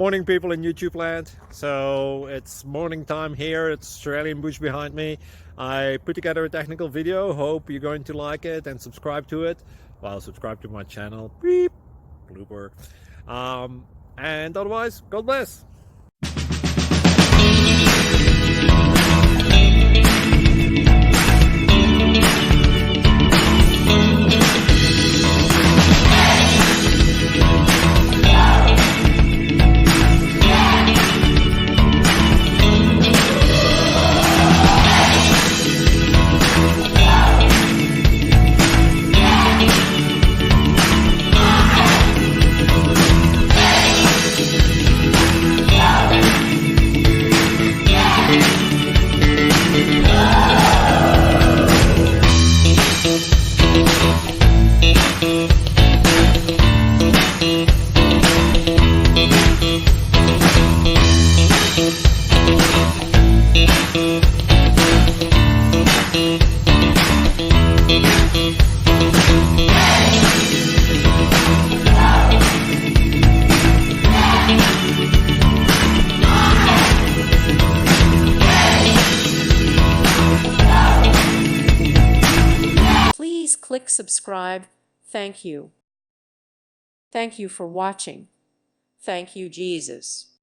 Morning people in YouTube land. So it's morning time here. It's Australian bush behind me. I put together a technical video. Hope you're going to like it and subscribe to it. Well, subscribe to my channel. Beep. Blooper. And otherwise, God bless. Please click subscribe. Thank you. Thank you for watching. Thank you, Jesus.